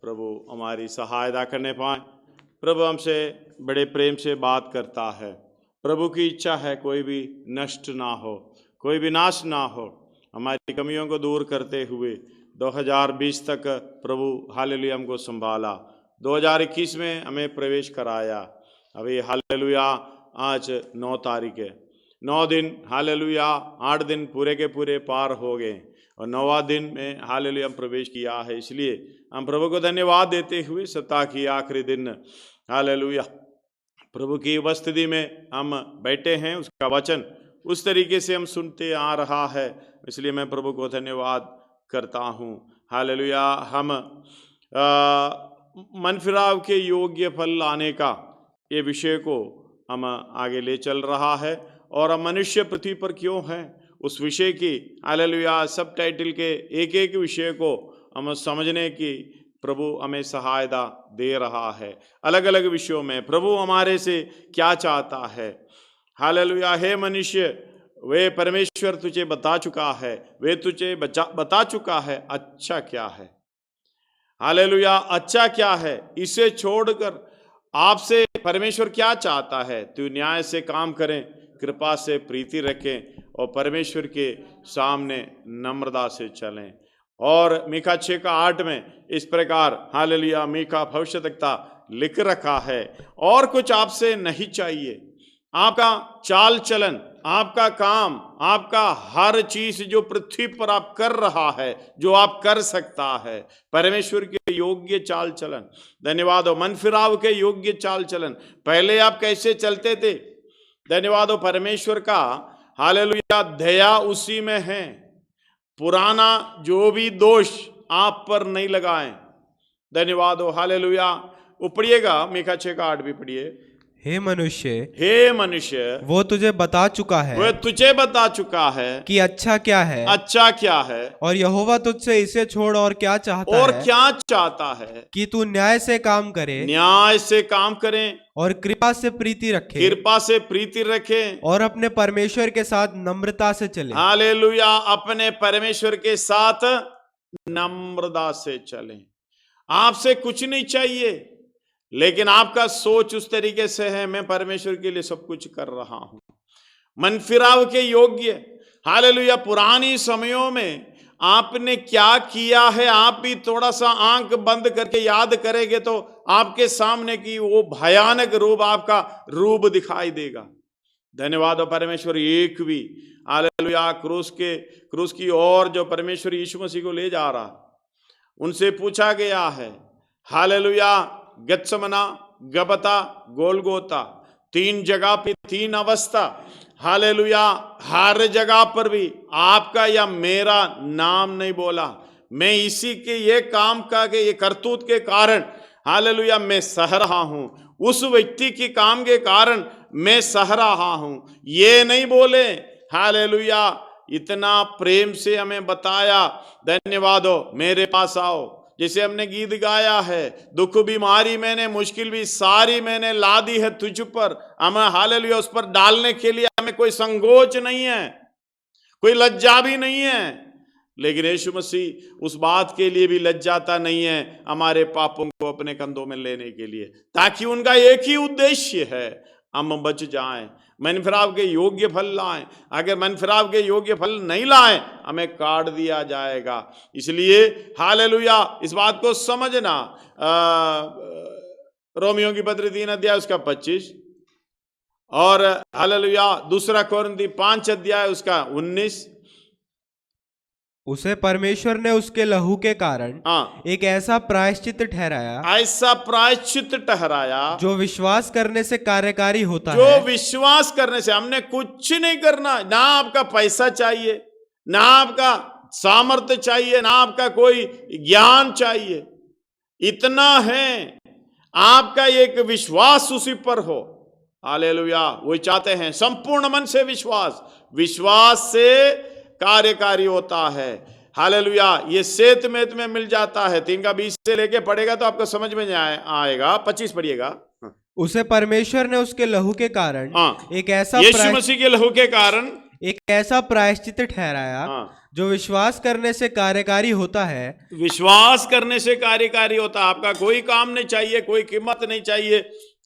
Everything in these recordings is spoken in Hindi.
प्रभु हमारी सहायता करने पाए। प्रभु हमसे बड़े प्रेम से बात करता है। प्रभु की इच्छा है कोई भी नष्ट ना हो, कोई भी नाश ना हो। हमारी कमियों को दूर करते हुए 2020 तक प्रभु हालेलुया हमको संभाला, 2021 में हमें प्रवेश कराया। अभी हालेलुया आज 9 तारीख है, 9 दिन हालेलुया, 8 दिन पूरे के पूरे पार हो गए और 9वां दिन में हालेलुया हम प्रवेश किया है। इसलिए हम प्रभु को धन्यवाद देते हुए सप्ताह की आखिरी दिन हालेलुया प्रभु की उपस्थिति में हम बैठे हैं। उसका वचन उस तरीके से हम सुनते आ रहा है, इसलिए मैं प्रभु को धन्यवाद करता हूँ। हालेलुया हम मन फिराव के योग्य फल लाने का ये विषय को हम आगे ले चल रहा है और हम मनुष्य पृथ्वी पर क्यों हैं उस विषय की हालेलुया सब टाइटल के एक एक विषय को हम समझने की प्रभु हमें सहायता दे रहा है। अलग अलग विषयों में प्रभु हमारे से क्या चाहता है। हालेलुया हे मनुष्य, वे परमेश्वर तुझे बता चुका है, वे तुझे बता चुका है अच्छा क्या है। हालेलुया अच्छा क्या है, इसे छोड़कर आपसे परमेश्वर क्या चाहता है। तू न्याय से काम करें, कृपा से प्रीति रखें और परमेश्वर के सामने नम्रता से चलें। और मीका 6:8 में इस प्रकार हालेलुया मीका भविष्यद्वक्ता लिख रखा है, और कुछ आपसे नहीं चाहिए। आपका चाल चलन, आपका काम, आपका हर चीज जो पृथ्वी पर आप कर रहा है, जो आप कर सकता है, परमेश्वर के योग्य चाल चलन। धन्यवाद हो मन फिराव के योग्य चाल चलन। पहले आप कैसे चलते थे, धन्यवाद हो परमेश्वर का हालेलुया दया उसी में है। पुराना जो भी दोष आप पर नहीं लगाएं। धन्यवाद हो हालेलुया। वो पढ़िएगा मीका 6:8 भी पढ़िए। हे मनुष्य, हे मनुष्य, वो तुझे बता चुका है, वह तुझे बता चुका है कि अच्छा क्या है, अच्छा क्या है। और यहोवा तुझसे इसे छोड़ और क्या चाहता और है, क्या चाहता है कि तू न्याय से काम करे, न्याय से काम करें और कृपा से प्रीति रखे, कृपा से प्रीति रखें और अपने परमेश्वर के साथ नम्रता से चले। हालेलुया अपने परमेश्वर के साथ नम्रता से चलें। आपसे कुछ नहीं चाहिए, लेकिन आपका सोच उस तरीके से है मैं परमेश्वर के लिए सब कुछ कर रहा हूं। मन फिराव के योग्य हालेलुया। पुरानी समयों में आपने क्या किया है, आप भी थोड़ा सा आंख बंद करके याद करेंगे तो आपके सामने की वो भयानक रूप, आपका रूप दिखाई देगा। धन्यवाद हो परमेश्वर। एक भी हालेलुया क्रूस की ओर जो परमेश्वर यीशु मसीह को ले जा रहा, उनसे पूछा गया है हालेलुया गत्समना, गबता, गोलगोता, 3 जगह पे 3 अवस्था हालेलुया। हर जगह पर भी आपका या मेरा नाम नहीं बोला। मैं इसी के ये काम का के ये करतूत के कारण हालेलुया मैं सह रहा हूं, उस व्यक्ति के काम के कारण मैं सह रहा हूं, ये नहीं बोले। हालेलुया इतना प्रेम से हमें बताया। धन्यवाद हो मेरे पास आओ, जैसे हमने गीत गाया है, दुख बीमारी मैंने मुश्किल भी सारी मैंने ला दी है तुझ पर। हमें हालेलुया उस पर डालने के लिए हमें कोई संकोच नहीं है, कोई लज्जा भी नहीं है। लेकिन यीशु मसीह उस बात के लिए भी लज्जाता नहीं है, हमारे पापों को अपने कंधों में लेने के लिए, ताकि उनका एक ही उद्देश्य है हम बच जाएं, मन फिराव के योग्य फल लाएं। अगर मन फिराव के योग्य फल नहीं लाएं, हमें काट दिया जाएगा। इसलिए हालेलुया इस बात को समझना। रोमियो की पत्री 3 उसका 25 और हालेलुया 2 कोरिन्थी 5 उसका 19। उसे परमेश्वर ने उसके लहू के कारण एक ऐसा प्रायश्चित ठहराया, ऐसा प्रायश्चित ठहराया जो विश्वास करने से कार्यकारी होता है। जो विश्वास करने से, हमने कुछ नहीं करना, ना आपका पैसा चाहिए, ना आपका सामर्थ्य चाहिए, ना आपका कोई ज्ञान चाहिए। इतना है आपका एक विश्वास उसी पर हो। हालेलुया वो चाहते हैं संपूर्ण मन से विश्वास, विश्वास से कार्यकारी होता है। हालेलुया ये सेत में मिल जाता है। 3:20 से लेके पढ़ेगा तो आपको समझ में आएगा। 25 पढ़िएगा। उसे परमेश्वर ने उसके लहू के कारण एक ऐसा यीशु मसीह के लहू के कारण एक ऐसा प्रायश्चित ठहराया जो विश्वास करने से कार्यकारी होता है। विश्वास करने से कार्यकारी होता है। आपका कोई काम नहीं चाहिए, कोई कीमत नहीं चाहिए,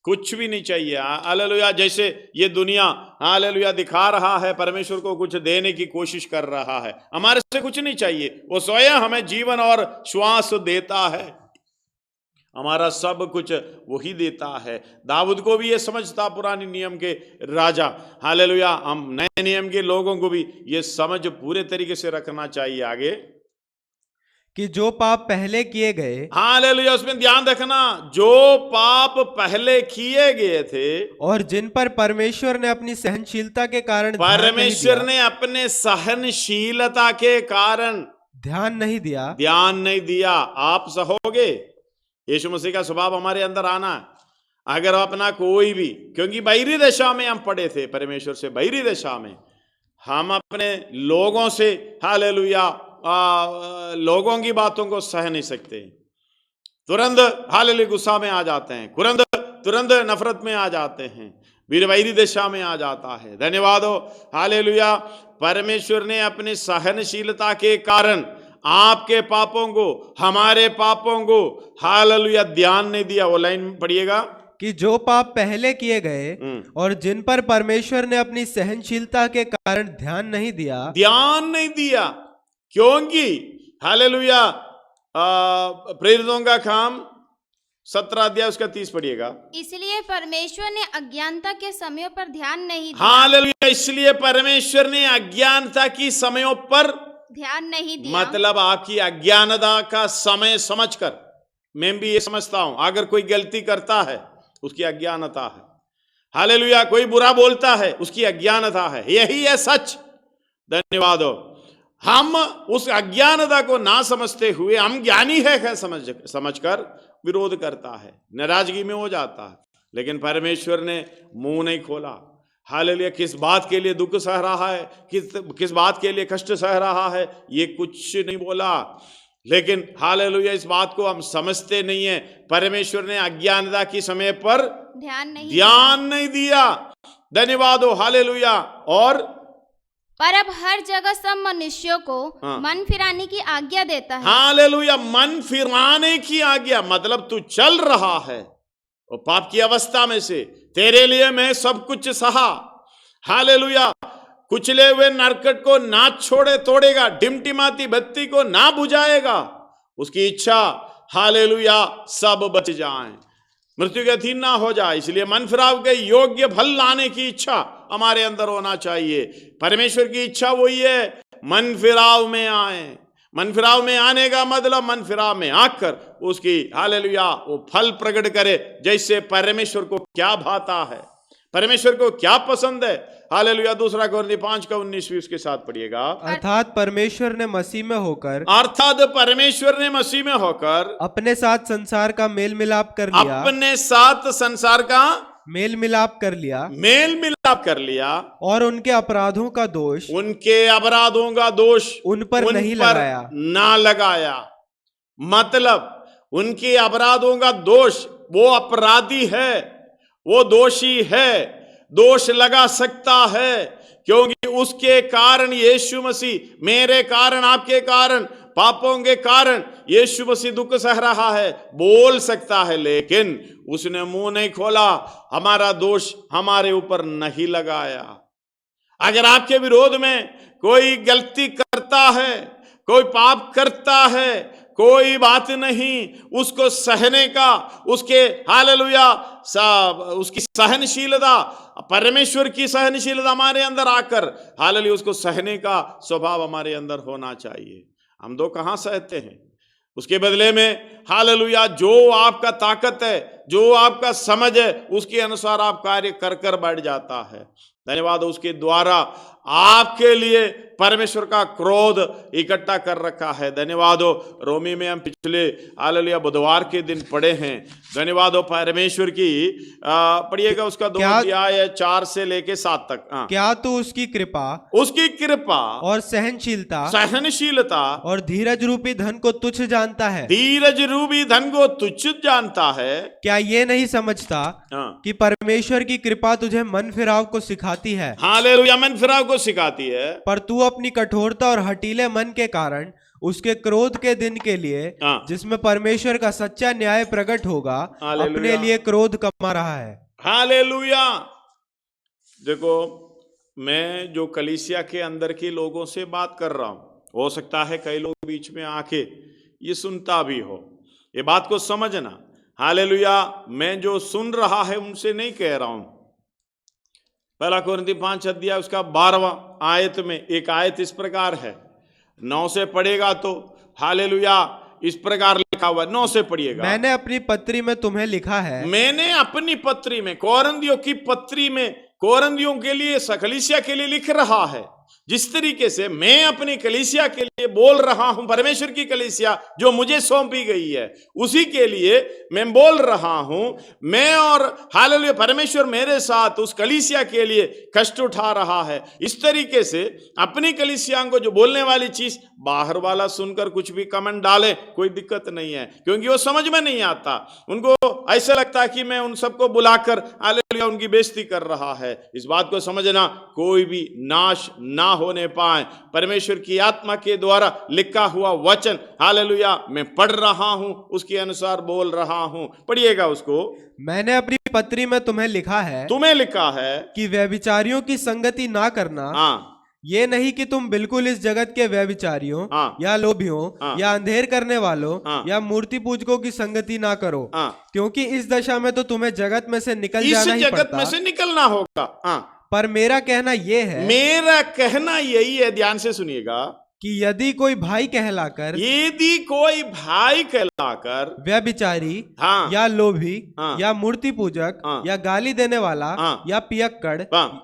कुछ भी नहीं चाहिए। हालेलुया। जैसे ये दुनिया हालेलुया दिखा रहा है, परमेश्वर को कुछ देने की कोशिश कर रहा है, हमारे से कुछ नहीं चाहिए। वो स्वयं हमें जीवन और श्वास देता है, हमारा सब कुछ वही देता है। दाऊद को भी ये समझ था, पुराने नियम के राजा। हालेलुया। हम नए नियम के लोगों को भी ये समझ पूरे तरीके से रखना चाहिए आगे, कि जो पाप पहले किए गए। हालेलुया। उसमें ध्यान रखना, जो पाप पहले किए गए थे और जिन पर परमेश्वर ने अपनी सहनशीलता के कारण परमेश्वर ने अपने सहनशीलता के कारण ध्यान नहीं दिया। आप सहोगे। यीशु मसीह का स्वभाव हमारे अंदर आना है। अगर अपना कोई भी, क्योंकि बाहरी दशा में हम पड़े थे, परमेश्वर से बाहरी दशा में हम अपने लोगों से हालेलुया लोगों की बातों को सह नहीं सकते। तुरंत हालेलुया गुस्सा में आ जाते हैं, तुरंत नफरत में आ जाते हैं, बाहरी दशा में आ जाता है। धन्यवाद हो हालेलुया। परमेश्वर ने अपनी सहनशीलता के कारण आपके पापों को, हमारे पापों को हालेलुया ध्यान नहीं दिया। वो लाइन पढ़िएगा, कि जो पाप पहले किए गए और जिन पर परमेश्वर ने अपनी सहनशीलता के कारण ध्यान नहीं दिया। क्योंकि हालेलुया प्रेरितों का काम 17 अध्याय उसका 30 पढ़िएगा। इसलिए परमेश्वर ने अज्ञानता के समयों पर ध्यान नहीं दिया। हालेलुया। इसलिए परमेश्वर ने अज्ञानता की समयों पर ध्यान नहीं दिया। मतलब आपकी अज्ञानता का समय समझकर, मैं भी ये समझता हूं, अगर कोई गलती करता है उसकी अज्ञानता है। हालेलुया। कोई बुरा बोलता है उसकी अज्ञानता है, यही है सच। धन्यवाद हो। हम उस अज्ञानता को ना समझते हुए हम ज्ञानी है समझकर विरोध करता है, नाराजगी में हो जाता है। लेकिन परमेश्वर ने मुंह नहीं खोला। हालेलुया। किस बात के लिए दुख सह रहा है, किस बात के लिए कष्ट सह रहा है, ये कुछ नहीं बोला। लेकिन हालेलुया इस बात को हम समझते नहीं है। परमेश्वर ने अज्ञानता की समय पर ध्यान नहीं दिया। धन्यवाद हो हालेलुया। और पर अब हर जगह सब मनुष्यों को मन फिराने की आज्ञा देता है। हालेलुया। मन फिराने की आज्ञा मतलब तू चल रहा है और पाप की अवस्था में से, तेरे लिए मैं सब कुछ सहा। हालेलुया। कुचले हुए नरकट को ना छोड़े तोड़ेगा, टिमटिमाती बत्ती को ना बुझाएगा। उसकी इच्छा हालेलुया सब बच जाएं, मृत्यु के अधीन ना हो जाए। इसलिए मन फिराव के योग्य फल लाने की इच्छा हमारे अंदर होना चाहिए। परमेश्वर की इच्छा वही है, मन फिराव में आए। मन फिराव में आने का मतलब मन फिराव में आकर उसकी हालेलुया वो फल प्रकट करे। जैसे परमेश्वर को क्या भाता है, परमेश्वर को क्या पसंद है। हालेलुया। 2 कोरिन्थियों 5:19 उसके साथ पढ़िएगा। अर्थात परमेश्वर ने मसीह में होकर अपने साथ संसार का मेल मिलाप कर लिया, और उनके अपराधों का दोष उन पर नहीं लगाया। मतलब उनके अपराधों का दोष, वो अपराधी है, वो दोषी है, दोष लगा सकता है, क्योंकि उसके कारण यीशु मसीह, मेरे कारण, आपके कारण, पापों के कारण यीशु मसीह दुख सह रहा है, बोल सकता है। लेकिन उसने मुंह नहीं खोला, हमारा दोष हमारे ऊपर नहीं लगाया। अगर आपके विरोध में कोई गलती करता है, कोई पाप करता है, कोई बात नहीं, उसको सहने का, उसके हालेलुया उसकी सहनशीलता, परमेश्वर की सहनशीलता हमारे अंदर आकर हालेलुया उसको सहने का स्वभाव हमारे अंदर होना चाहिए। हम तो कहां सहते हैं, उसके बदले में हालेलुया जो आपका ताकत है, जो आपका समझ है, उसके अनुसार आप कार्य कर कर बढ़ जाता है। धन्यवाद। उसके द्वारा आपके लिए परमेश्वर का क्रोध इकट्ठा कर रखा है। धन्यवाद हो। रोमी में हम पिछले हालेलुया बुधवार के दिन पढ़े हैं। धन्यवाद हो परमेश्वर की। पढ़िएगा उसका 2 अध्याय 4 से लेके 7 तक। क्या तू उसकी कृपा और सहनशीलता और धीरज रूपी धन को तुच्छ जानता है? धीरज रूपी धन को तुच्छ जानता है। क्या ये नहीं समझता कि परमेश्वर की कृपा तुझे मन फिराव को सिखाती है? हालेलुया, मन फिराव को सिखाती है। पर तू अपनी कठोरता और हठीले मन के कारण उसके क्रोध के दिन के लिए, जिसमें परमेश्वर का सच्चा न्याय प्रकट होगा, अपने लिए क्रोध कमा रहा है। हालेलुया। देखो, मैं जो कलीसिया के अंदर के लोगों से बात कर रहा हूं, हो सकता है कई लोग बीच में आके ये सुनता भी हो, ये बात को समझना। हालेलुया। मैं जो सुन रहा है उनसे नहीं कह रहा हूं। 1 कोरिन्थी 5 अध्याय उसका 12वां आयत में एक आयत इस प्रकार है, 9 से पढ़ेगा तो हालेलुया इस प्रकार लिखा हुआ, 9 से पढ़िएगा। मैंने अपनी पत्री में तुम्हें लिखा है, मैंने अपनी पत्री में, कोरिन्थियों की पत्री में, कोरिन्थियों के लिए, कलीसिया के लिए लिख रहा है। जिस तरीके से मैं अपनी कलीसिया के लिए बोल रहा हूं, परमेश्वर की कलीसिया जो मुझे सौंपी गई है उसी के लिए मैं बोल रहा हूं। मैं और हालेलुया परमेश्वर मेरे साथ उस कलीसिया के लिए कष्ट उठा रहा है। इस तरीके से अपनी कलीसिया को जो बोलने वाली चीज बाहर वाला सुनकर कुछ भी कमेंट डाले, कोई दिक्कत नहीं है, क्योंकि वो समझ में नहीं आता। उनको ऐसा लगता है कि मैं उन सबको बुलाकर हालेलुया उनकी बेइज्जती कर रहा है। इस बात को समझना, कोई भी नाश ना होने पाए। परमेश्वर की आत्मा के द्वारा लिखा हुआ वचन हालेलुया मैं पढ़ रहा हूं, उसके अनुसार बोल रहा हूं। पढ़िएगा उसको। मैंने अपनी पत्री में तुम्हें लिखा है कि व्यभिचारियों की संगति ना करना। ये नहीं कि तुम बिल्कुल इस जगत के व्यभिचारियों या लोभियों या अंधेर करने वालों या मूर्ति पूजकों की संगति ना करो, क्योंकि इस दशा में तो तुम्हें जगत में से निकल जाना ही पड़ता। इस जगत में से निकलना होगा। पर मेरा कहना यही है, ध्यान से सुनिएगा, कि यदि कोई भाई कहलाकर व्यभिचारी या लोभी या मूर्ति पूजक या गाली देने वाला या पियक्कड़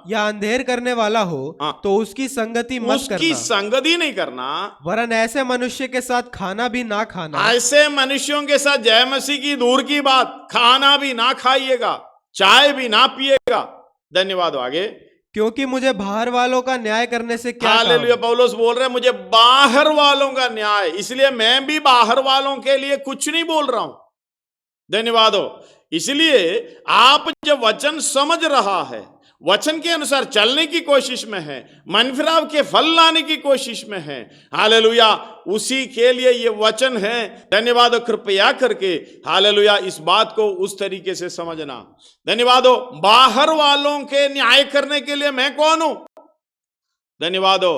या अंधेर करने वाला हो, तो उसकी संगति मत करना। उसकी संगति नहीं करना, वरन ऐसे मनुष्य के साथ खाना भी ना खाना। ऐसे मनुष्यों के साथ, जय मसीह की दूर की बात, खाना भी ना खाइएगा, चाय भी ना पिएगा। धन्यवाद। आगे, क्योंकि मुझे बाहर वालों का न्याय करने से क्या काम? हालेलुया। पौलुस बोल रहे हैं मुझे बाहर वालों का न्याय, इसलिए मैं भी बाहर वालों के लिए कुछ नहीं बोल रहा हूं। धन्यवाद हो। इसलिए आप जब वचन समझ रहा है, वचन के अनुसार चलने की कोशिश में है, मन फिराव के फल लाने की कोशिश में है, हालेलुया, उसी के लिए ये वचन है। धन्यवाद हो। कृपया करके हालेलुया इस बात को उस तरीके से समझना। धन्यवाद हो। बाहर वालों के न्याय करने के लिए मैं कौन हूं? धन्यवाद हो।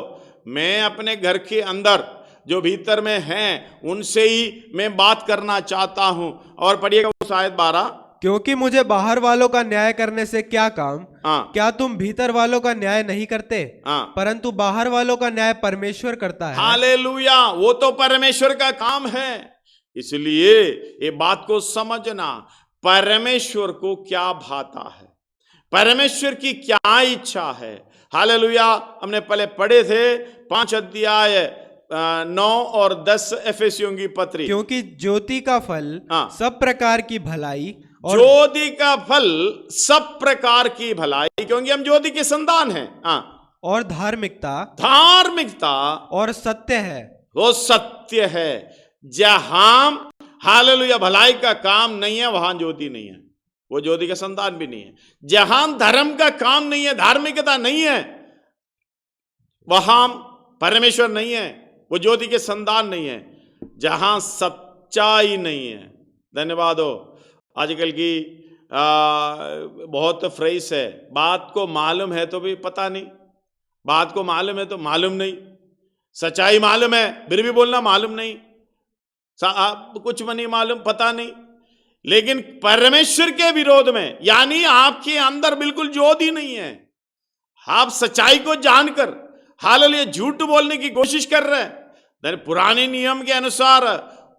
मैं अपने घर के अंदर जो भीतर में हैं उनसे ही मैं बात करना चाहता हूं। और पढ़िएगा उस आयत 12, क्योंकि मुझे बाहर वालों का न्याय करने से क्या काम? क्या तुम भीतर वालों का न्याय नहीं करते? परंतु बाहर वालों का न्याय परमेश्वर करता है। हालेलुया। वो तो परमेश्वर का काम है। इसलिए ये बात को समझना, परमेश्वर को क्या भाता है, परमेश्वर की क्या इच्छा है। हालेलुया। हमने पहले पढ़े थे 5 अध्याय 9 और 10 एफेसियों की पत्री। क्योंकि ज्योति का फल सब प्रकार की भलाई, ज्योति का फल सब प्रकार की भलाई, क्योंकि हम ज्योति के संतान हैं, और धार्मिकता और सत्य है। वो सत्य है। जहां हालेलुया भलाई का काम नहीं है, वहां ज्योति नहीं है, वो ज्योति का संतान भी नहीं है। जहां धर्म का काम नहीं है, धार्मिकता नहीं है, वहां परमेश्वर नहीं है, वो ज्योति के संतान नहीं है। जहां सच्चाई नहीं है, धन्यवाद हो। आजकल की बहुत फ्रेज है, बात को मालूम है तो भी पता नहीं, बात को मालूम है तो मालूम नहीं, सच्चाई मालूम है फिर भी बोलना मालूम नहीं, कुछ नहीं मालूम, पता नहीं। लेकिन परमेश्वर के विरोध में, यानी आपके अंदर बिल्कुल ज्योति नहीं है, आप सच्चाई को जानकर हालेलुया झूठ बोलने की कोशिश कर रहे हैं, पुराने नियम के अनुसार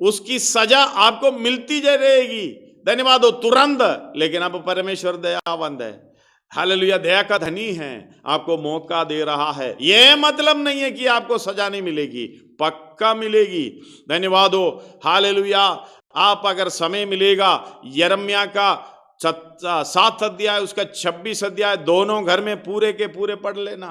उसकी सजा आपको मिलती रहेगी। धन्यवाद हो, तुरंत। लेकिन अब परमेश्वर दयावंत है, हालेलुया दया का धनी है, आपको मौका दे रहा है। यह मतलब नहीं है कि आपको सजा नहीं मिलेगी, पक्का मिलेगी। धन्यवाद हो। हालेलुया। आप अगर समय मिलेगा यिर्मयाह का 7 अध्याय उसका 26 अध्याय दोनों घर में पूरे के पूरे पढ़ लेना।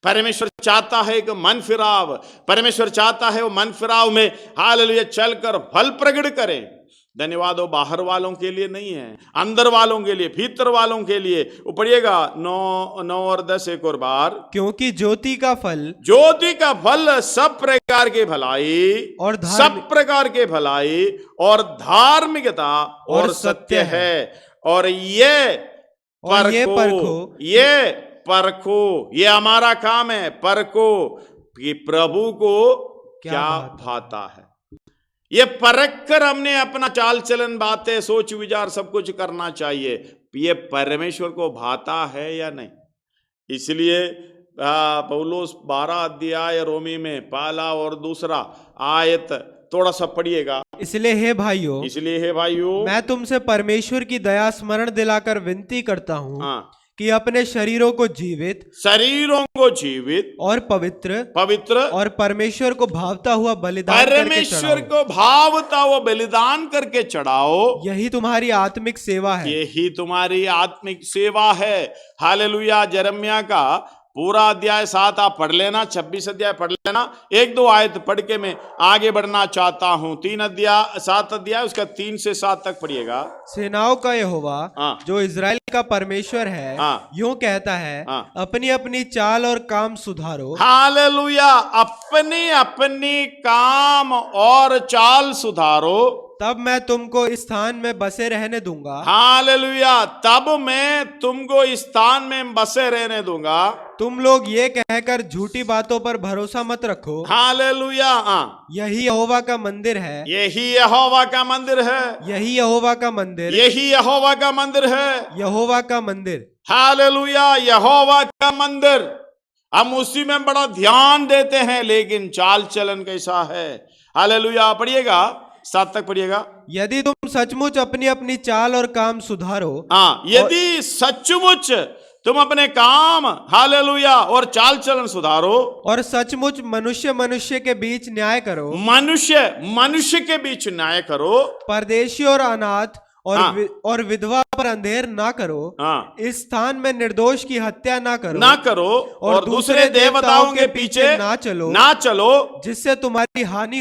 परमेश्वर चाहता है कि मन फिराव, परमेश्वर चाहता है वो मन फिराव में हालेलुया चलकर फल प्रकट करें। धन्यवाद हो, बाहर वालों के लिए नहीं है, अंदर वालों के लिए, भीतर वालों के लिए। वो पढ़िएगा 9 और 10 एक और बार। क्योंकि ज्योति का फल सब प्रकार के भलाई और सब प्रकार के भलाई और धार्मिकता और सत्य है। और ये परखो, ये हमारा काम है, परखो कि प्रभु को क्या भाता है। ये परख कर हमने अपना चाल चलन, बातें, सोच विचार सब कुछ करना चाहिए, ये परमेश्वर को भाता है या नहीं। इसलिए पौलुस 12 अध्याय रोमी में पहला और दूसरा आयत थोड़ा सा पढ़िएगा। इसलिए हे भाइयों मैं तुमसे परमेश्वर की दया स्मरण दिलाकर विनती करता हूँ कि अपने शरीरों को जीवित और पवित्र और परमेश्वर को भावता हुआ बलिदान करके चढ़ाओ। यही तुम्हारी आत्मिक सेवा है। हालेलुया। यिर्मयाह का पूरा अध्याय 7 आप पढ़ लेना, 26 अध्याय पढ़ लेना। 1-2 आयत पढ़ के मैं आगे बढ़ना चाहता हूँ। 7 अध्याय उसका 3 से 7 तक पढ़िएगा। सेनाओं का यहोवा जो इजराइल का परमेश्वर है यूं कहता है, अपनी अपनी चाल और काम सुधारो। हालेलुया। अपनी अपनी काम और चाल सुधारो, तब मैं तुमको इस स्थान में बसे रहने दूंगा। हालेलुया। तब मैं तुमको इस स्थान में बसे रहने दूंगा। तुम लोग ये कहकर झूठी बातों पर भरोसा मत रखो। हालेलुया। यही यहोवा का मंदिर है। यही यहोवा का मंदिर है। यही यहोवा का मंदिर। यही यहोवा का मंदिर है। यहोवा का मंदिर। हालेलुया। यहोवा का मंदिर। हम उसी में बड़ा ध्यान देते हैं, लेकिन चाल चलन कैसा है। हालेलुया। पढ़िएगा 7 तक पढ़िएगा। यदि तुम सचमुच अपनी अपनी चाल और काम सुधारो। यदि सचमुच तुम अपने काम, हालेलुया, और चाल चलन सुधारो, और सचमुच मनुष्य के बीच न्याय करो। मनुष्य के बीच न्याय करो। परदेशी और अनाथ और विधवा पर अंधेर ना करो। इस स्थान में निर्दोष की हत्या ना करो और दूसरे देवताओं के पीछे ना चलो जिससे तुम्हारी हानि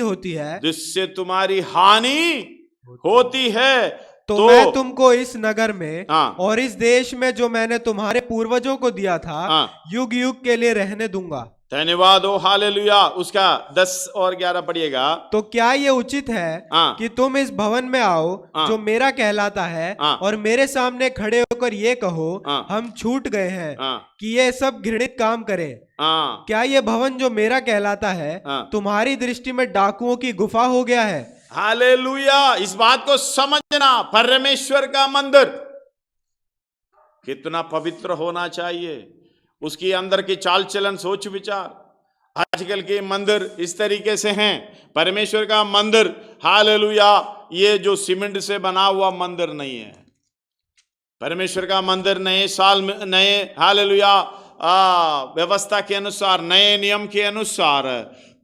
होती है। तो मैं तुमको इस नगर में और इस देश में जो मैंने तुम्हारे पूर्वजों को दिया था युग युग के लिए रहने दूंगा। धन्यवाद हो। हालेलुया। उसका 10 और 11 पढ़िएगा। तो क्या ये उचित है कि तुम इस भवन में आओ जो मेरा कहलाता है और मेरे सामने खड़े होकर ये कहो, हम छूट गए हैं कि ये सब घृणित काम करें। क्या ये भवन जो मेरा कहलाता है तुम्हारी दृष्टि में डाकुओं की गुफा हो गया है? हालेलुया। इस बात को समझना, परमेश्वर का मंदिर कितना पवित्र होना चाहिए, उसके अंदर की चाल चलन, सोच विचार। आजकल के मंदिर इस तरीके से हैं। परमेश्वर का मंदिर, हालेलुया, ये जो सीमेंट से बना हुआ मंदिर नहीं है। परमेश्वर का मंदिर नए साल में, नए हालेलुया व्यवस्था के अनुसार, नए नियम के अनुसार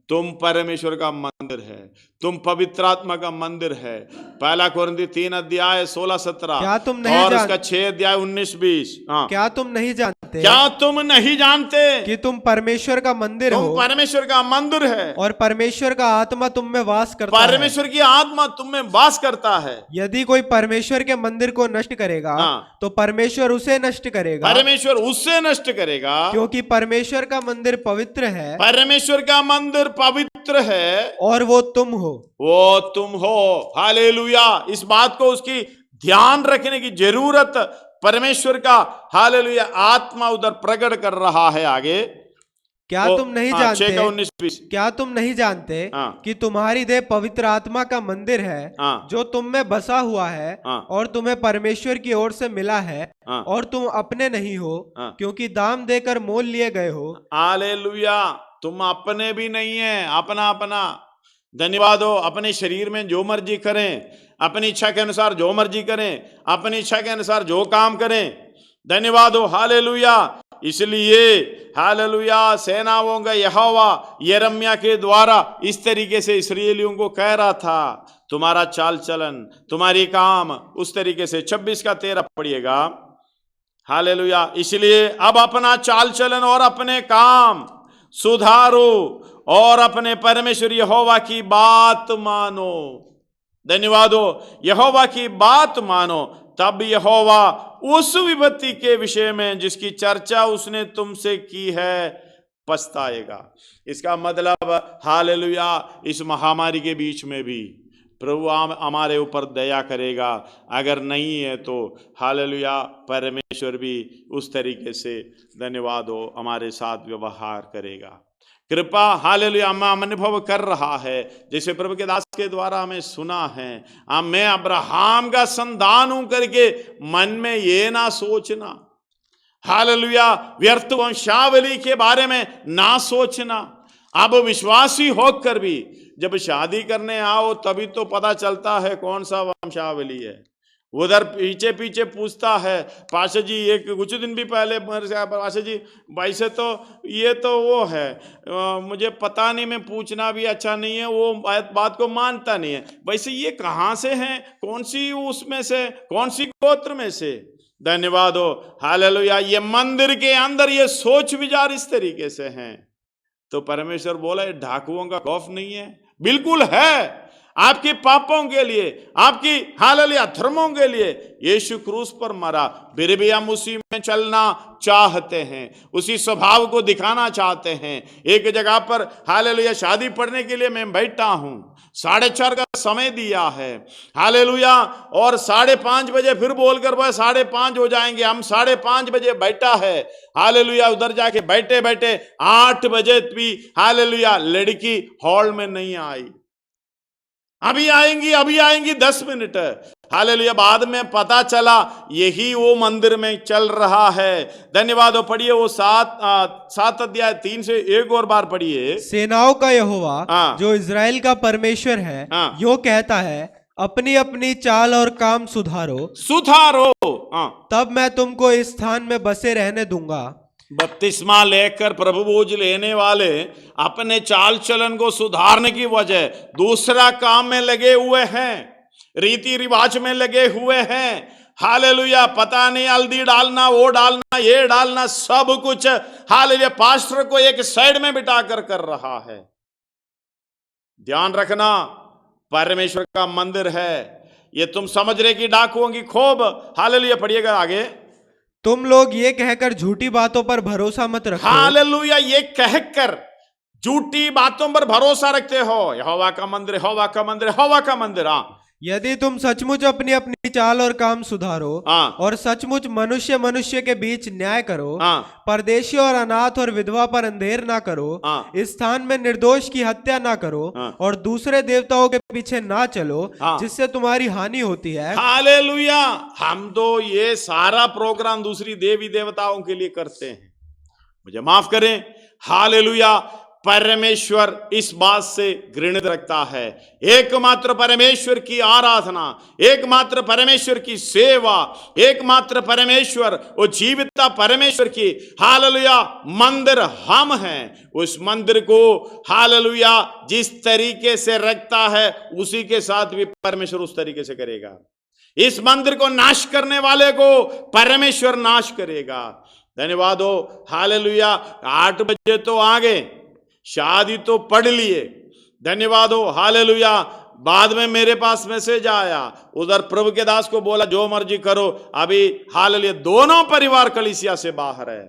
तुम परमेश्वर का मंदिर है, तुम पवित्र आत्मा का मंदिर है। 1 कोरिन्थी 3 अध्याय 16-17 क्या तुम नहीं और उसका 6 अध्याय 19-20। क्या तुम नहीं जानते कि तुम परमेश्वर का मंदिर हो? परमेश्वर का मंदिर है और परमेश्वर का आत्मा तुम में वास करता है। परमेश्वर की आत्मा तुम में वास करता है। यदि कोई परमेश्वर के मंदिर को नष्ट करेगा तो परमेश्वर उसे नष्ट करेगा। परमेश्वर उससे नष्ट करेगा, क्योंकि परमेश्वर का मंदिर पवित्र है। परमेश्वर का मंदिर पवित्र है और वो तुम हो। हालेलुया। इस बात को उसकी ध्यान रखने की जरूरत, परमेश्वर का हालेलुया आत्मा उधर प्रकट कर रहा है। आगे क्या तुम नहीं जानते कि तुम्हारी देह पवित्र आत्मा का मंदिर है जो तुम में बसा हुआ है और तुम्हें परमेश्वर की ओर से मिला है और तुम अपने नहीं हो क्योंकि दाम देकर मोल लिए गए हो। हालेलुया। तुम अपने भी नहीं है, अपना अपना। धन्यवाद हो। अपने शरीर में जो मर्जी करें, अपनी इच्छा के अनुसार जो मर्जी करें, अपनी इच्छा के अनुसार जो काम करें। धन्यवाद हो। हालेलुया। इसलिए हालेलुया सेनाओं का यहोवा यिर्मयाह के द्वारा इस तरीके से इस्राएलियों को कह रहा था, तुम्हारा चाल चलन, तुम्हारी काम उस तरीके से। 26 का 13 पढ़िएगा। हालेलुया। इसलिए अब अपना चाल चलन और अपने काम सुधारो और अपने परमेश्वर यहोवा की बात मानो। धन्यवाद हो, यहोवा की बात मानो, तब यहोवा उस विपत्ति के विषय में जिसकी चर्चा उसने तुमसे की है पछताएगा। इसका मतलब हालेलुया इस महामारी के बीच में भी प्रभु हमारे ऊपर दया करेगा। अगर नहीं है तो हालेलुया परमेश्वर भी उस तरीके से धन्यवाद हो हमारे साथ व्यवहार करेगा। कृपा हालेलुया हम अनुभव कर रहा है, जैसे प्रभु के दास के द्वारा हमें सुना है। मैं अब्राहम का संतान हूं करके मन में ये ना सोचना, हालेलुया व्यर्थ वंशावली के बारे में ना सोचना। अब विश्वासी होकर भी जब शादी करने आओ तभी तो पता चलता है कौन सा वंशावली है। उधर पीछे पीछे पूछता है, पाशा जी एक कुछ दिन भी पहले पाशा जी वैसे तो ये तो वो है, मुझे पता नहीं, मैं पूछना भी अच्छा नहीं है, वो बात को मानता नहीं है। वैसे ये कहाँ से हैं, कौन सी उसमें से, कौन सी गोत्र में से। धन्यवाद हो हालेलुया। ये मंदिर के अंदर ये सोच विचार इस तरीके से हैं, तो परमेश्वर बोला ये डाकुओं का खौफ नहीं है। बिल्कुल है, आपके पापों के लिए, आपकी हालेलुया धर्मों के लिए यीशु क्रूस पर मरा, फिर भी हम उसी में चलना चाहते हैं, उसी स्वभाव को दिखाना चाहते हैं। एक जगह पर हालेलुया शादी पढ़ने के लिए मैं बैठा हूं, 4:30 का समय दिया है हालेलुया, और 5:30 बजे फिर बोलकर वह 5:30 हो जाएंगे। हम 5:30 बजे बैठा है हालेलुया, उधर जाके बैठे बैठे 8 बजे भी हालेलुया लड़की हॉल में नहीं आई। अभी आएंगी 10 मिनट हालेलुया। बाद में पता चला यही वो मंदिर में चल रहा है। धन्यवाद हो। पढ़िए वो 7 अध्याय 3 से एक और बार पढ़िए। सेनाओं का यहोवा जो इज़राइल का परमेश्वर है यो कहता है, अपनी अपनी चाल और काम सुधारो तब मैं तुमको इस स्थान में बसे रहने दूंगा। बपतिस्मा लेकर प्रभु बोझ लेने वाले अपने चाल चलन को सुधारने की वजह दूसरा काम में लगे हुए हैं, रीति रिवाज में लगे हुए हैं। हालेलुया। पता नहीं हल्दी डालना, वो डालना, ये डालना, सब कुछ हालेलुया पास्टर को एक साइड में बिठा कर रहा है। ध्यान रखना, परमेश्वर का मंदिर है ये। तुम समझ रहे कि डाकुओं की खूब हालेलुया। पढ़िएगा आगे। तुम लोग ये कहकर झूठी बातों पर भरोसा मत रखो। हालेलुया। ये कहकर झूठी बातों पर भरोसा रखते हो। यहोवा का मंदिर, यहोवा का मंदिर, यहोवा का मंदिर। यदि तुम सचमुच अपनी अपनी चाल और काम सुधारो और सचमुच मनुष्य के बीच न्याय करो, परदेशी और अनाथ और विधवा पर अंधेर ना करो, इस स्थान में निर्दोष की हत्या ना करो और दूसरे देवताओं के पीछे ना चलो जिससे तुम्हारी हानि होती है। हालेलुया। हम तो ये सारा प्रोग्राम दूसरी देवी देवताओं के लिए करते हैं, मुझे माफ करें। हालेलुया। परमेश्वर इस बात से घृणित रखता है। एकमात्र परमेश्वर की आराधना, एकमात्र परमेश्वर की सेवा, एकमात्र परमेश्वर वो जीविता परमेश्वर की हालेलुया मंदिर हम हैं। उस मंदिर को हालेलुया जिस तरीके से रखता है उसी के साथ भी परमेश्वर उस तरीके से करेगा। इस मंदिर को नाश करने वाले को परमेश्वर नाश करेगा। धन्यवाद हो हालेलुया। 8 बजे तो आ गए, शादी तो पढ़ लिए। धन्यवाद हो हालेलुया। बाद में मेरे पास मैसेज आया, उधर प्रभु के दास को बोला जो मर्जी करो, अभी हालेलुया दोनों परिवार कलीसिया से बाहर है।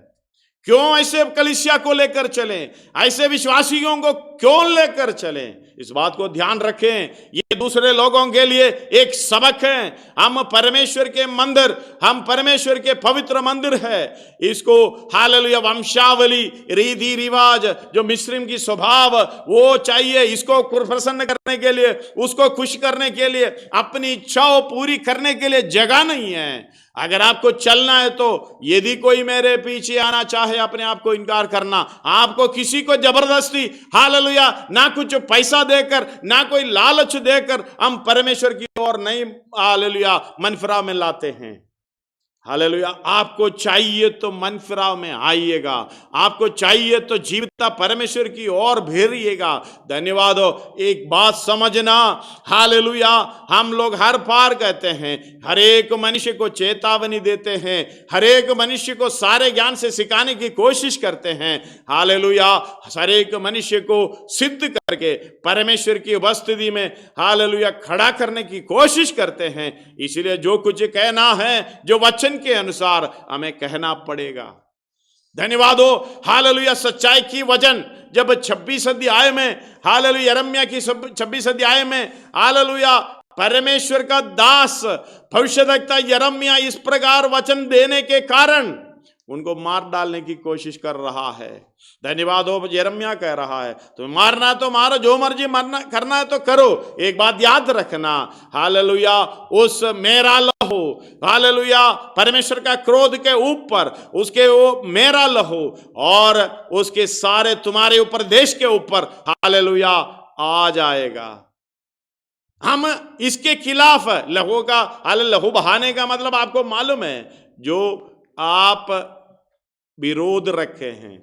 क्यों ऐसे कलीसिया को लेकर चलें, ऐसे विश्वासियों को क्यों लेकर चलें? इस बात को ध्यान रखें। ये दूसरे लोगों के लिए एक सबक है। हम परमेश्वर के मंदिर, हम परमेश्वर के पवित्र मंदिर है। इसको हालेलुया वंशावली, रीति रिवाज, जो मिस्रिम की स्वभाव वो चाहिए, इसको प्रसन्न करने के लिए, उसको खुश करने के लिए, अपनी इच्छाओं पूरी करने के लिए जगह नहीं है। अगर आपको चलना है तो यदि कोई मेरे पीछे आना चाहे अपने आप को इनकार करना। आपको किसी को जबरदस्ती हालेलुया ना कुछ पैसा देकर, ना कोई लालच देकर हम परमेश्वर की ओर नहीं हालेलुया मनफरा में लाते हैं। हालेलुया। आपको चाहिए तो मन फिराव में आइएगा, आपको चाहिए तो जीविता परमेश्वर की ओर भेरिएगा। धन्यवाद हो। एक बात समझना, हालेलुया, हम लोग हर पार कहते हैं, हर एक मनुष्य को चेतावनी देते हैं, हर एक मनुष्य को सारे ज्ञान से सिखाने की कोशिश करते हैं। हालेलुया। हर एक मनुष्य को सिद्ध करके परमेश्वर की उपस्थिति में हालेलुया खड़ा करने की कोशिश करते हैं। इसलिए जो कुछ कहना है, जो वचन के अनुसार हमें कहना पड़ेगा। धन्यवाद हो। हालेलुया। सच्चाई की वचन जब 26 अध्याय में, हालेलुया, यिर्मयाह की 26 अध्याय में, हालेलुया, परमेश्वर का दास भविष्यद्वक्ता यिर्मयाह इस प्रकार वचन देने के कारण उनको मार डालने की कोशिश कर रहा है। धन्यवाद हो। यिर्मयाह कह रहा है, तुम्हें मारना है तो मारो, जो मर्जी मरना करना है तो करो। एक बात याद रखना, हालेलुया, उस मेरा लहू, हालेलुया, परमेश्वर का क्रोध के ऊपर उसके वो मेरा लहू और उसके सारे तुम्हारे ऊपर, देश के ऊपर, हालेलुया, आ जाएगा। हम इसके खिलाफ लहू का, लहू बहाने का मतलब आपको मालूम है, जो आप विरोध रखे हैं,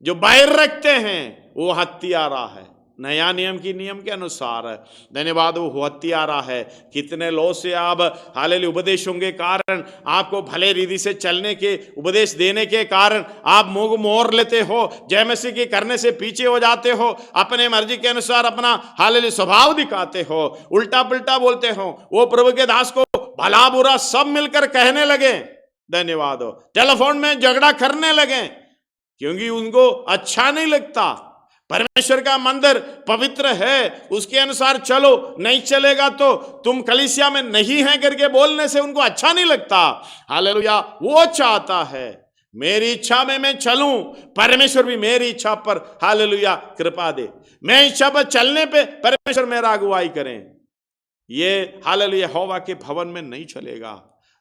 जो बैर रखते हैं, वो हत्यारा है। नया नियम की नियम के अनुसार, धन्यवाद, वो हत्यारा है। कितने लोग से आप हालेलुया उपदेशों के कारण, आपको भले रीति से चलने के उपदेश देने के कारण आप मुंह मोड़ लेते हो, जय मसीह की करने से पीछे हो जाते हो, अपने मर्जी के अनुसार अपना हालेलुया स्वभाव दिखाते हो, उल्टा पुल्टा बोलते हो। वो प्रभु के दास को भला बुरा सब मिलकर कहने लगे। धन्यवाद हो। टेलीफोन में झगड़ा करने लगे क्योंकि उनको अच्छा नहीं लगता। परमेश्वर का मंदिर पवित्र है, उसके अनुसार चलो, नहीं चलेगा तो तुम कलीसिया में नहीं है करके बोलने से उनको अच्छा नहीं लगता। हालेलुया। वो चाहता है मेरी इच्छा में मैं चलूं, परमेश्वर भी मेरी इच्छा पर हालेलुया कृपा दे, मैं इच्छा पर चलने पे परमेश्वर मेरा अगुवाई करें। ये हालेलुया यहोवा के भवन में नहीं चलेगा।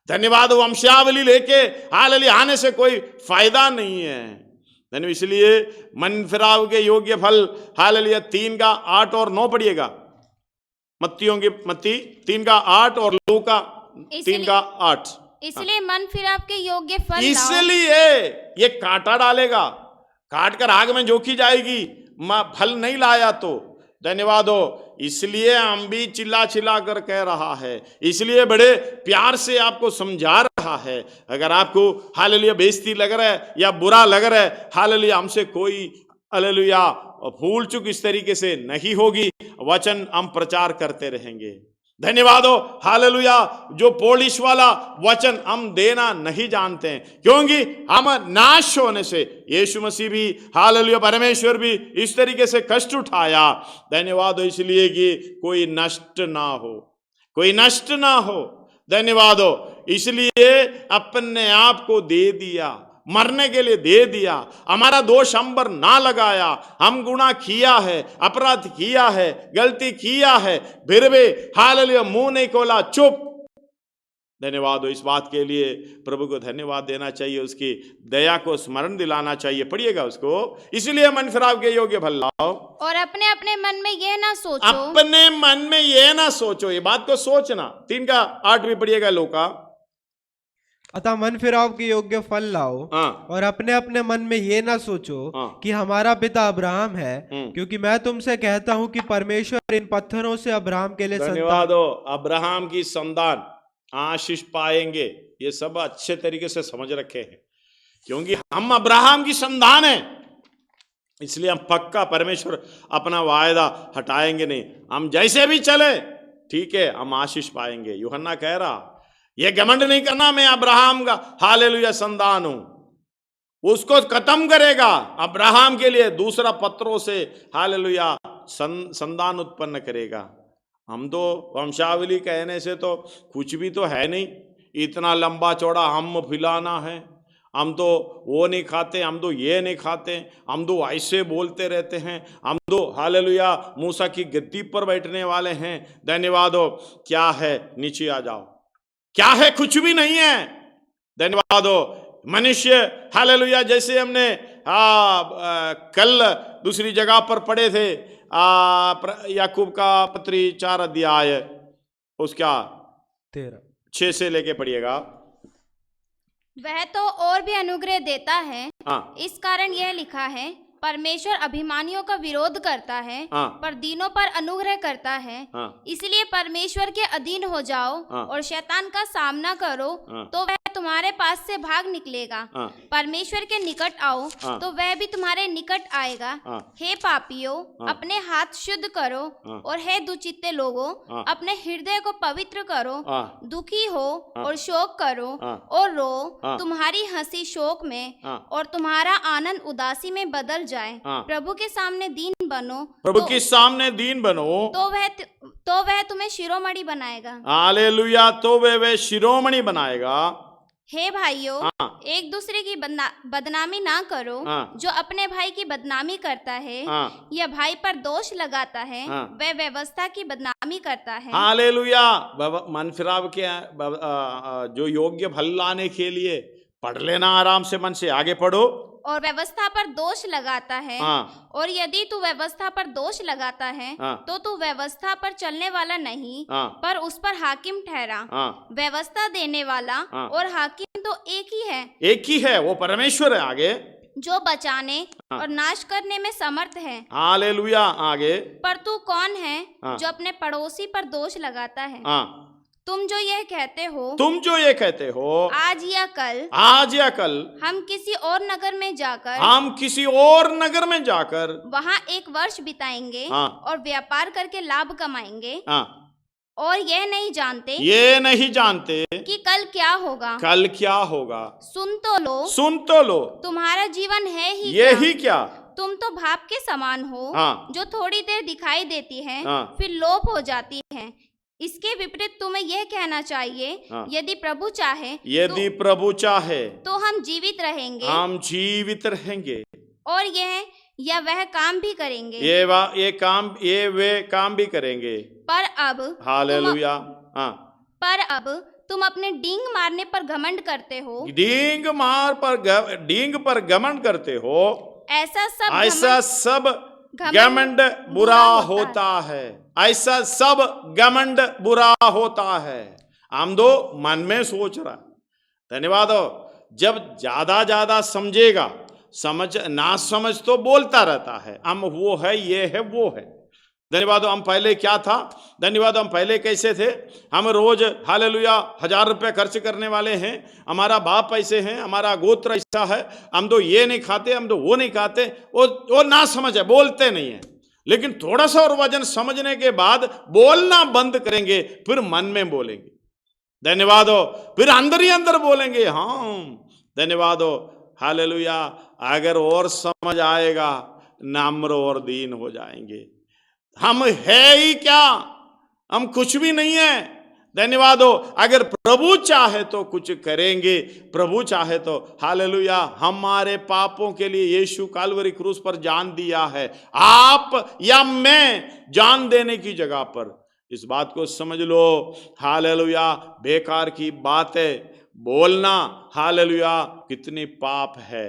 धन्यवाद। वंशावली लेके हालेलुया आने से कोई फायदा नहीं है। धन्यवाद। इसलिए मन फिराव के योग्य फल, हालेलुया 3:8 और 9 पढ़िएगा। मत्ती 3:8 और लूका 3:8। इसलिए मन फिराव के योग्य फल लाओ। इसलिए ये कांटा डालेगा, काट कर आग में झोंकी जाएगी, फल नहीं लाया तो। धन्यवाद हो। इसलिए हम भी चिल्ला चिल्ला कर कह रहा है, इसलिए बड़े प्यार से आपको समझा रहा है। अगर आपको हालेलुया बेइज्जती लग रहा है या बुरा लग रहा है, हालेलुया हमसे कोई हालेलुया भूल चूक इस तरीके से नहीं होगी। वचन हम प्रचार करते रहेंगे। धन्यवाद हो। हालेलुया। जो पॉलिश वाला वचन हम देना नहीं जानते हैं, क्योंकि हम नाश होने से, यीशु मसीह भी हालेलुया परमेश्वर भी इस तरीके से कष्ट उठाया। धन्यवाद हो। इसलिए कि कोई नष्ट ना हो, कोई नष्ट ना हो। धन्यवाद हो। इसलिए अपने आप को दे दिया, मरने के लिए दे दिया। हमारा दोष हम पर ना लगाया, हम गुनाह किया है, अपराध किया है, गलती किया है, फिर भी हालेलुया मुंह नहीं खोला, चुप। धन्यवाद हो। इस बात के लिए प्रभु को धन्यवाद देना चाहिए, उसकी दया को स्मरण दिलाना चाहिए। पढ़िएगा उसको। इसलिए मन फिराव के योग्य फल लाओ और अपने अपने मन में यह ना सोचो, अपने मन में यह ना सोचो, ये बात को सोचना। 3:8 भी पढ़िएगा लूका। अतः मन फिराव के योग्य फल लाओ और अपने अपने मन में ये ना सोचो कि हमारा पिता अब्राहम है, क्योंकि मैं तुमसे कहता हूं कि परमेश्वर इन पत्थरों से अब्राहम के लिए धन्यवाद हो। अब्राहम की संतान आशीष पाएंगे। ये सब अच्छे तरीके से समझ रखे हैं, क्योंकि हम अब्राहम की संतान हैं, इसलिए हम पक्का परमेश्वर अपना वायदा हटाएंगे नहीं। हम जैसे भी चले ठीक है, हम आशीष पाएंगे। यूहन्ना कह रहा, ये घमंड नहीं करना मैं अब्राहम का हालेलुया संतान हूं, उसको खत्म करेगा। अब्राहम के लिए दूसरा पत्रों से हालेलुया संतान उत्पन्न करेगा। हम तो वंशावली कहने से तो कुछ भी तो है नहीं, इतना लंबा चौड़ा हम फैलाना है। हम तो वो नहीं खाते, हम तो ये नहीं खाते, हम तो ऐसे बोलते रहते हैं, हम तो हालेलुया मूसा की गद्दी पर बैठने वाले हैं। धन्यवाद हो। क्या है? नीचे आ जाओ। क्या है? कुछ भी नहीं है। धन्यवाद हो। मनुष्य हालेलुया, जैसे हमने कल दूसरी जगह पर पढ़े थे, याकूब का पत्री 4 अध्याय उसका 6 से लेके पढ़िएगा। वह तो और भी अनुग्रह देता है। हाँ इस कारण यह लिखा है, परमेश्वर अभिमानियों का विरोध करता है, हाँ पर दीनों पर अनुग्रह करता है। हाँ इसलिए परमेश्वर के अधीन हो जाओ हाँ। और शैतान का सामना करो, हाँ। तो वह तुम्हारे पास से भाग निकलेगा। हाँ। परमेश्वर के निकट आओ हाँ। तो वह भी तुम्हारे निकट आएगा। हाँ। हे पापियों, हाँ। अपने हाथ शुद्ध करो, हाँ। और हे दुचित्ते लोगों, हाँ। अपने हृदय को पवित्र करो। हाँ। दुखी हो हाँ। और शोक करो हाँ। और रो। हाँ। तुम्हारी हंसी शोक में हाँ। और तुम्हारा आनंद उदासी में बदल जाए। हाँ। प्रभु के सामने दीन बनो, प्रभु के सामने दीन बनो, तो वह तुम्हें शिरोमणि बनाएगा। हालेलुया, तो वे शिरोमणि बनाएगा। हे भाइयों, हाँ। एक दूसरे की बदनामी ना करो। हाँ। जो अपने भाई की बदनामी करता है हाँ। या भाई पर दोष लगाता है, हाँ। वह व्यवस्था की बदनामी करता है। हालेलुया। मन फिराव के जो योग्य फल लाने के लिए पढ़ लेना, आराम से मन से आगे पढ़ो। और व्यवस्था पर दोष लगाता है। हाँ। और यदि तू व्यवस्था पर दोष लगाता है, हाँ। तो तू व्यवस्था पर चलने वाला नहीं, हाँ। पर उस पर हाकिम ठहरा। हाँ। व्यवस्था देने वाला हाँ। और हाकिम तो एक ही है, एक ही है, वो परमेश्वर है। आगे, जो बचाने हाँ। और नाश करने में समर्थ है। हालेलुया। आगे, पर तू कौन है हाँ। जो अपने पड़ोसी पर दोष लगाता है? हाँ। तुम जो यह कहते हो, तुम जो ये कहते हो, आज या कल हम किसी और नगर में जाकर वहाँ एक वर्ष बिताएंगे, हाँ। और व्यापार करके लाभ कमाएंगे, हाँ। और यह नहीं जानते कि कल क्या होगा। सुन तो लो, तुम्हारा जीवन है ही यही क्या? तुम तो भाप के समान हो, हाँ। जो थोड़ी देर दिखाई देती है, हाँ। फिर लोप हो जाती है। इसके विपरीत तुम्हें यह कहना चाहिए, हाँ। यदि प्रभु चाहे तो हम जीवित रहेंगे, और यह वह काम भी करेंगे, वे काम भी करेंगे। पर अब हालेलुया। हाँ। तुम अपने डींग मारने पर घमंड करते हो। डींग पर घमंड करते हो। ऐसा सब घमंड बुरा होता है। ऐसा सब घमंड बुरा होता है। हम दो मन में सोच रहा। धन्यवाद हो। जब ज्यादा समझेगा, ना समझ तो बोलता रहता है, हम वो है, ये है, वो है। धन्यवाद। हम पहले क्या था? धन्यवाद। हम पहले कैसे थे? हम रोज हालेलुया 1000 रुपये खर्च करने वाले हैं। हमारा बाप ऐसे हैं, हमारा गोत्र ऐसा है, हम तो ये नहीं खाते, हम तो वो नहीं खाते। वो ना समझ है, बोलते नहीं है। लेकिन थोड़ा सा और वजन समझने के बाद बोलना बंद करेंगे, फिर मन में बोलेंगे। धन्यवाद हो। फिर अंदर ही अंदर बोलेंगे। हाँ, धन्यवाद हो। हालेलुया। अगर और समझ आएगा, नम्र और दीन हो जाएंगे। हम है ही क्या? हम कुछ भी नहीं है। धन्यवाद हो। अगर प्रभु चाहे तो कुछ करेंगे। प्रभु चाहे तो हालेलुया। हमारे पापों के लिए यीशु काल्वरी क्रूस पर जान दिया है। आप या मैं जान देने की जगह पर इस बात को समझ लो। हालेलुया। बेकार की बातें बोलना, हालेलुया, कितनी पाप है।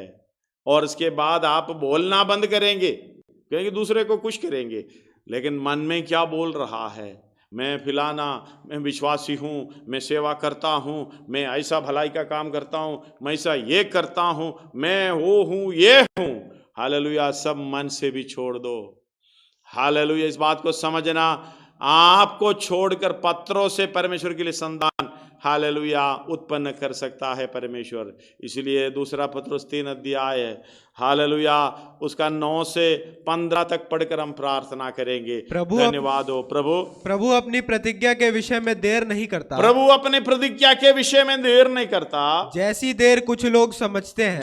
और इसके बाद आप बोलना बंद करेंगे, कहेंगे दूसरे को कुछ करेंगे, लेकिन मन में क्या बोल रहा है? मैं फिलाना, मैं विश्वासी हूँ, मैं सेवा करता हूँ, मैं ऐसा भलाई का काम करता हूँ, मैं ऐसा ये करता हूँ, मैं वो हूँ, ये हूँ। हालेलुया। सब मन से भी छोड़ दो। हालेलुया। इस बात को समझना, आपको छोड़कर पत्रों से परमेश्वर के लिए संतान हालेलुया उत्पन्न कर सकता है परमेश्वर। इसलिए 2 पत्रुस 3 अध्याय है, हालेलुया, उसका 9 से 15 तक पढ़कर हम प्रार्थना करेंगे। धन्यवाद हो। प्रभु अपनी प्रतिज्ञा के विषय में देर नहीं करता। प्रभु अपने प्रतिज्ञा के विषय में देर नहीं करता। जैसी देर कुछ लोग समझते हैं,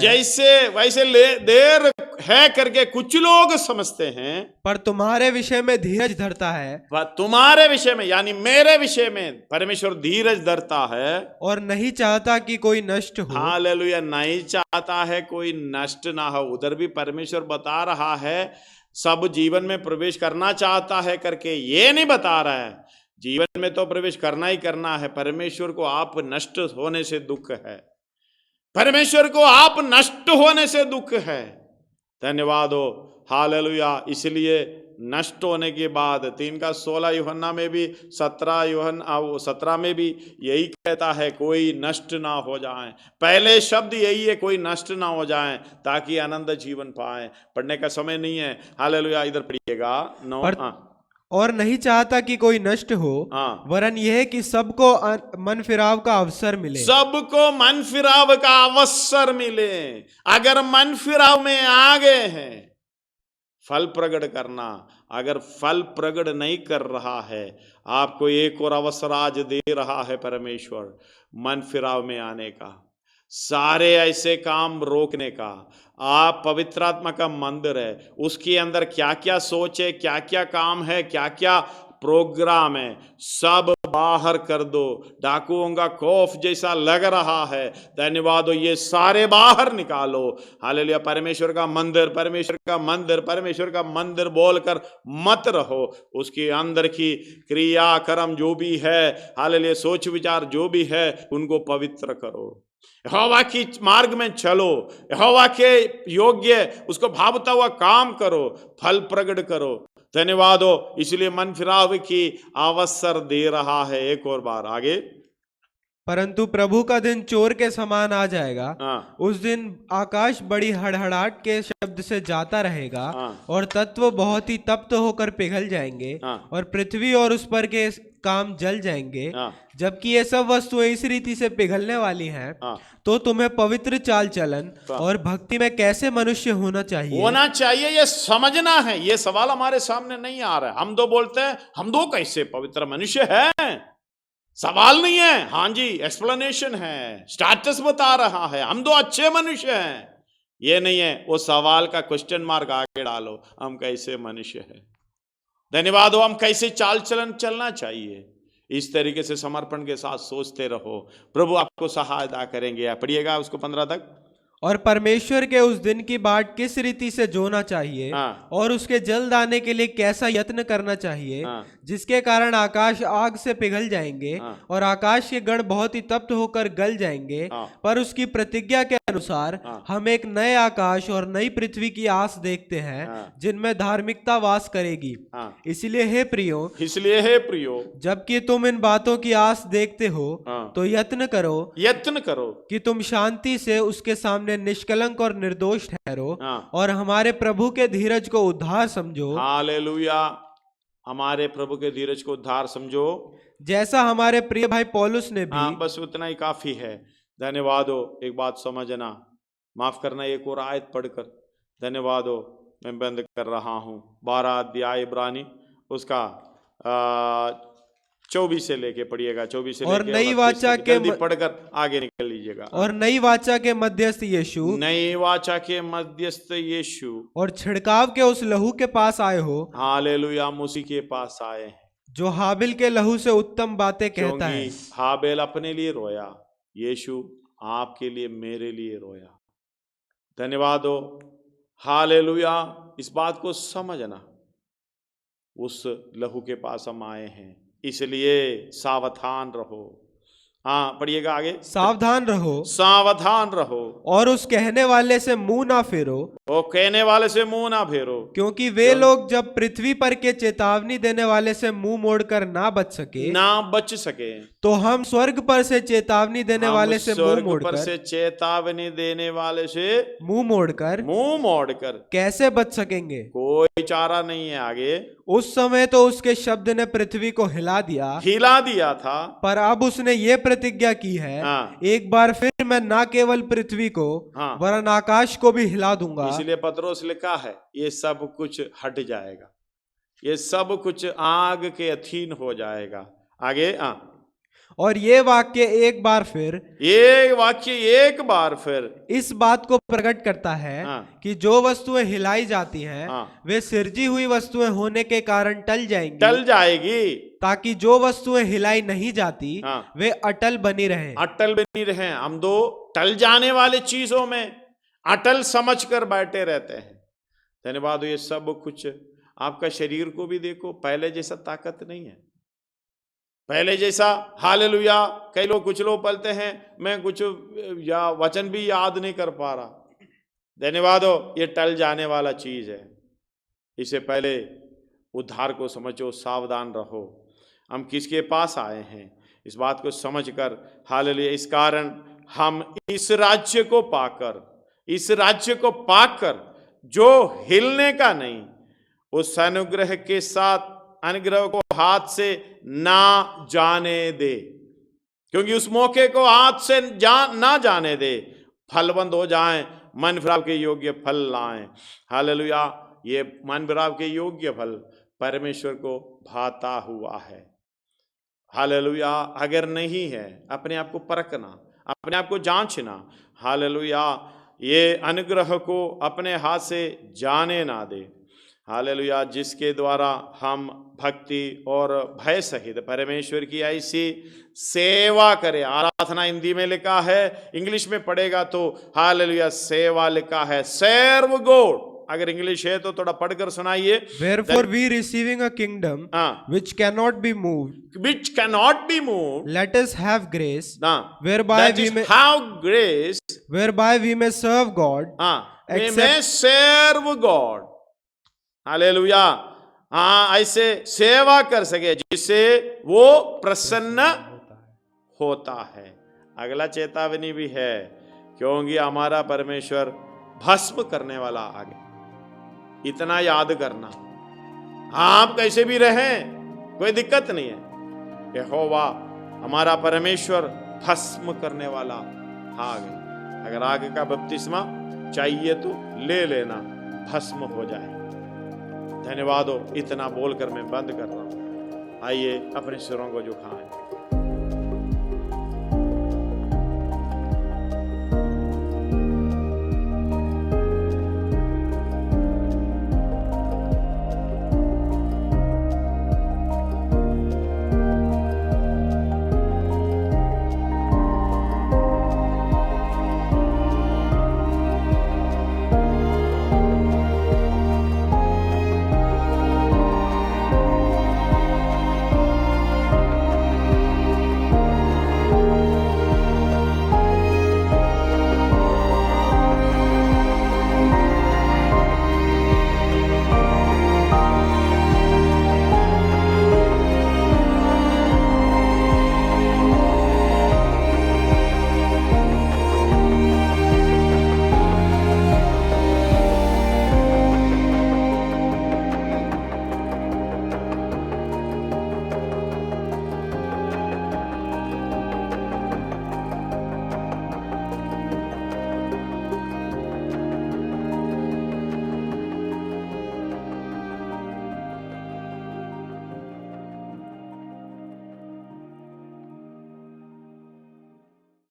वैसे देर है करके कुछ लोग समझते हैं, पर तुम्हारे विषय में धीरज धरता है। तुम्हारे विषय में यानी मेरे विषय में परमेश्वर धीरज धरता है, और नहीं चाहता कि कोई नष्ट हो। हालेलुया। नहीं चाहता है कोई नष्ट ना हो। उधर भी परमेश्वर बता रहा है, सब जीवन में प्रवेश करना चाहता है करके ये नहीं बता रहा है। जीवन में तो प्रवेश करना ही करना है। परमेश्वर को आप नष्ट होने से दुख है। परमेश्वर को आप नष्ट होने से दुख है। धन्यवाद हो। हालेलुया। इसलिए नष्ट होने के बाद 3:16 यूहन्ना में भी 17 में भी यही कहता है, कोई नष्ट ना हो जाए। पहले शब्द यही है, कोई नष्ट ना हो जाए ताकि आनंद जीवन पाए। पढ़ने का समय नहीं है, हालेलुया। इधर पढ़िएगा 9। और नहीं चाहता कि कोई नष्ट हो, वरन यह कि सबको मन फिराव का अवसर मिले। सबको मन फिराव का अवसर मिले। अगर मन फिराव में आ गए हैं, फल प्रकट करना, अगर फल प्रकट नहीं कर रहा है, आपको एक और अवसर आज दे रहा है परमेश्वर मन फिराव में आने का, सारे ऐसे काम रोकने का। आप पवित्र आत्मा का मंदिर है, उसके अंदर क्या क्या सोच है, क्या क्या काम है, क्या क्या प्रोग्राम है, सब बाहर कर दो। डाकुओं का खौफ जैसा लग रहा है, धन्यवाद हो, ये सारे बाहर निकालो। हालेलुया। परमेश्वर का मंदिर, परमेश्वर का मंदिर, परमेश्वर का मंदिर बोलकर मत रहो। उसके अंदर की क्रिया कर्म जो भी है, हालेलुया, सोच विचार जो भी है, उनको पवित्र करो। यहोवा की मार्ग में चलो, यहोवा के योग्य उसको भावता हुआ काम करो, फल प्रकट करो। धन्यवाद हो, इसलिए मन फिराव की अवसर दे रहा है। एक और बार आगे, परंतु प्रभु का दिन चोर के समान आ जाएगा। उस दिन आकाश बड़ी हड़हड़ाहट के शब्द से जाता रहेगा, और तत्व बहुत ही तप्त होकर पिघल जाएंगे, और पृथ्वी और उस पर के काम जल जाएंगे। जबकि ये सब वस्तुएं इस रीति से पिघलने वाली हैं, तो तुम्हें पवित्र चाल चलन और भक्ति में कैसे मनुष्य होना चाहिए ये समझना है। ये सवाल हमारे सामने नहीं आ रहा है। हम तो बोलते हैं हम दो कैसे पवित्र मनुष्य हैं। सवाल नहीं है, हाँ जी, एक्सप्लेनेशन है, स्टेटस बता रहा है, हम दो अच्छे मनुष्य हैं। ये नहीं है, वो सवाल का क्वेश्चन मार्क आगे डालो, हम कैसे मनुष्य हैं। धन्यवाद हो, हम कैसे चाल चलन चलना चाहिए। इस तरीके से समर्पण के साथ सोचते रहो, प्रभु आपको सहायता करेंगे। पढ़िएगा उसको 15 तक। और परमेश्वर के उस दिन की बाट किस रीति से जोना चाहिए, और उसके जल्द आने के लिए कैसा यत्न करना चाहिए, जिसके कारण आकाश आग से पिघल जाएंगे, और आकाश के गण बहुत ही तप्त होकर गल जाएंगे। पर उसकी प्रतिज्ञा के अनुसार हम एक नए आकाश और नई पृथ्वी की आस देखते हैं, जिनमें धार्मिकता वास करेगी। इसलिए हे प्रियो, जबकि तुम इन बातों की आस देखते हो, तो यत्न करो कि तुम शांति से उसके सामने निष्कलंक और निर्दोष ठहरो, और हमारे प्रभु के धीरज को उद्धार समझो। हालेलुया। हमारे प्रभु के धीरज को उद्धार समझो, जैसा हमारे प्रिय भाई पौलुस ने भी। बस उतना ही काफी है। धन्यवाद हो। एक बात समझना, माफ करना, एक और आयत पढ़कर धन्यवाद हो मैं बंद कर रहा हूं। 12 अध्याय इब्रानी उसका 24 से लेके पढ़िएगा, 24 से और नई वाचा के पढ़कर आगे निकल लीजिएगा। और नई वाचा के मध्यस्थ यीशु, नई वाचा के मध्यस्थ यीशु, और छिड़काव के उस लहू के पास आए हो। हालेलुया। उसी के पास आए हैं जो हाबिल के लहू से उत्तम बातें कहता है। हाबिल अपने लिए रोया, यीशु आपके लिए, मेरे लिए रोया। धन्यवाद हो। हालेलुया। इस बात को समझना, उस लहू के पास हम आए हैं, इसलिए सावधान रहो। हाँ, पढ़िएगा आगे। सावधान रहो और उस कहने वाले से मुंह ना फेरो। वो कहने वाले से मुंह ना फेरो, क्योंकि वे लोग जब पृथ्वी पर के चेतावनी देने वाले से मुंह मोड़कर ना बच सके, तो हम स्वर्ग पर से चेतावनी देने वाले से मुंह मोड़कर कैसे बच सकेंगे? कोई चारा नहीं है। आगे, उस समय तो उसके शब्द ने पृथ्वी को हिला दिया था, पर अब उसने ये प्रतिज्ञा की है, एक बार फिर मैं ना केवल पृथ्वी को वरन आकाश को भी हिला दूंगा। इसलिए पत्रोस लिखा है, ये सब कुछ हट जाएगा, ये सब कुछ आग के अधीन हो जाएगा। आगे, और ये वाक्य एक बार फिर इस बात को प्रकट करता है कि जो वस्तुएं हिलाई जाती हैं वे सिरजी हुई वस्तुएं होने के कारण टल जाएगी, ताकि जो वस्तुएं हिलाई नहीं जाती वे अटल बनी रहें। हम दो टल जाने वाले चीजों में अटल समझकर बैठे रहते हैं। धन्यवाद। ये सब कुछ, आपका शरीर को भी देखो, पहले जैसा ताकत नहीं है, पहले जैसा। हालेलुया। कई लोग, कुछ लोग बोलते हैं मैं कुछ या वचन भी याद नहीं कर पा रहा। धन्यवाद हो। ये टल जाने वाला चीज है। इससे पहले उद्धार को समझो, सावधान रहो। हम किसके पास आए हैं इस बात को समझकर, हालेलुया, इस कारण हम इस राज्य को पाकर जो हिलने का नहीं, उस अनुग्रह के साथ अनुग्रह को हाथ से ना जाने दे, क्योंकि उस मौके को हाथ से ना जाने दे, फलवंत हो जाएं, मन फिराव के योग्य फल लाएं। हालेलुया, ये मन फिराव के योग्य फल परमेश्वर को भाता हुआ है। हालेलुया, अगर नहीं है अपने आप को परखना, अपने आप को जांचना। हालेलुया, ये अनुग्रह को अपने हाथ से जाने ना दे। हालेलुया, जिसके द्वारा हम भक्ति और भय सहित परमेश्वर की ऐसी सेवा करें। आराधना हिंदी में लिखा है, इंग्लिश में पढ़ेगा तो हालेलुया सेवा लिखा है, सर्व गॉड। अगर इंग्लिश है तो थोड़ा पढ़कर सुनाइए। Wherefore we receiving a kingdom which cannot be moved, let us have grace, whereby we may serve God, we may serve God। Hallelujah, ऐसे सेवा कर सके जिससे वो प्रसन्न होता है। अगला चेतावनी भी है, क्योंकि हमारा परमेश्वर भस्म करने वाला आ गया। इतना याद करना, आप कैसे भी रहें कोई दिक्कत नहीं है, यहोवा हमारा परमेश्वर भस्म करने वाला आ गया। अगर आगे का बपतिस्मा चाहिए तो ले लेना, भस्म हो जाए। धन्यवाद हो, इतना बोलकर मैं बंद कर रहा हूं। आइए अपने सिरों को झुकाएं।